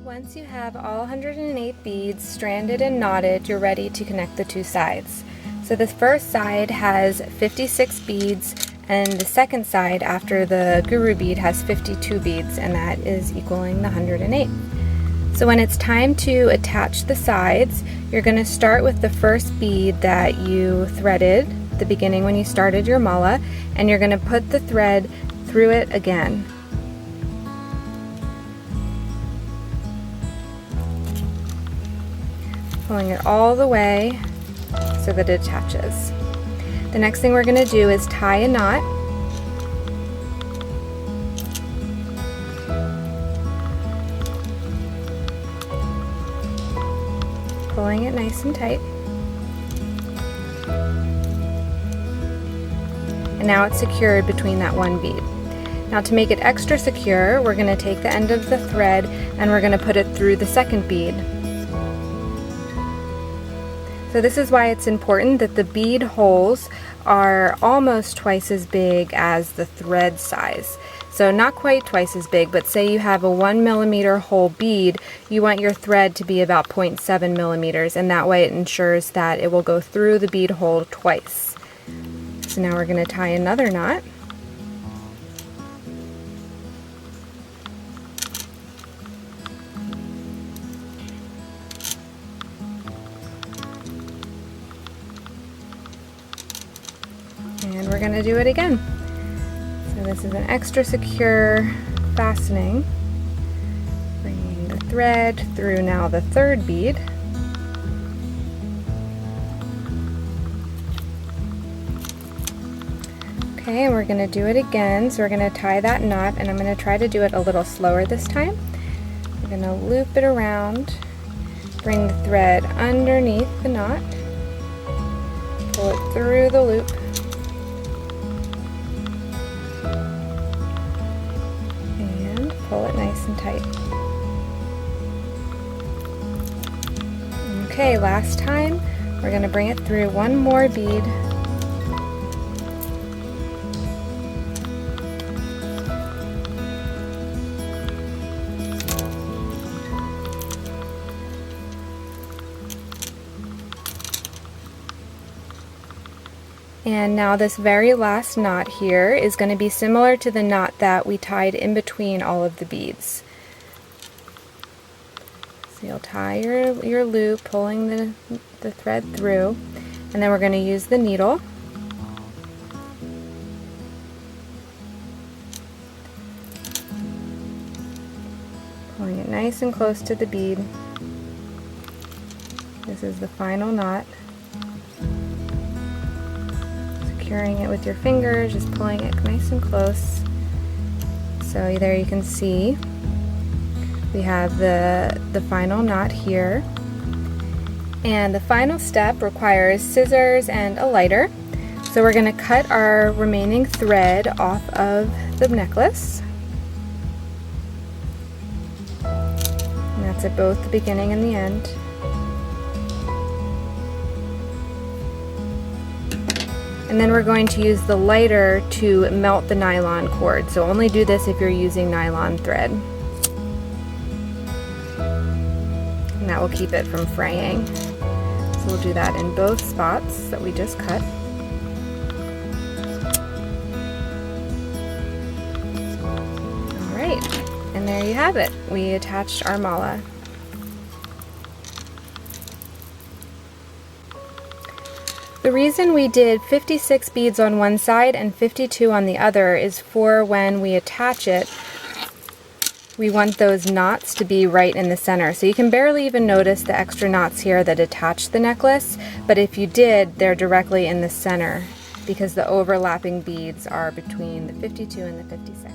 Once you have all 108 beads stranded and knotted, you're ready to connect the two sides. So the first side has 56 beads, and the second side after the guru bead has 52 beads, and that is equaling the 108. So when it's time to attach the sides, you're going to start with the first bead that you threaded at the beginning when you started your mala, and you're going to put the thread through it again. Pulling it all the way so that it attaches. The next thing we're going to do is tie a knot. Pulling it nice and tight. And now it's secured between that one bead. Now to make it extra secure, we're going to take the end of the thread and we're going to put it through the second bead. So this is why it's important that the bead holes are almost twice as big as the thread size. So not quite twice as big, but say you have a 1 millimeter hole bead, you want your thread to be about 0.7 millimeters, and that way it ensures that it will go through the bead hole twice. So now we're going to tie another knot. And we're going to do it again. So this is an extra secure fastening. Bringing the thread through now the third bead. Okay, and we're going to do it again. So we're going to tie that knot, and I'm going to try to do it a little slower this time. We're going to loop it around, bring the thread underneath the knot, pull it through the loop, pull it nice and tight. Okay, last time, we're going to bring it through one more bead. And now this very last knot here is going to be similar to the knot that we tied in between all of the beads. So you'll tie your loop, pulling the thread through, and then we're going to use the needle. Pulling it nice and close to the bead. This is the final knot. Securing it with your fingers, just pulling it nice and close. So there you can see we have the final knot here. And the final step requires scissors and a lighter. So we're going to cut our remaining thread off of the necklace. And that's at both the beginning and the end. And then we're going to use the lighter to melt the nylon cord. So only do this if you're using nylon thread. And that will keep it from fraying. So we'll do that in both spots that we just cut. Alright, and there you have it. We attached our mala. The reason we did 56 beads on one side and 52 on the other is for when we attach it, we want those knots to be right in the center. So you can barely even notice the extra knots here that attach the necklace, but if you did, they're directly in the center because the overlapping beads are between the 52 and the 56.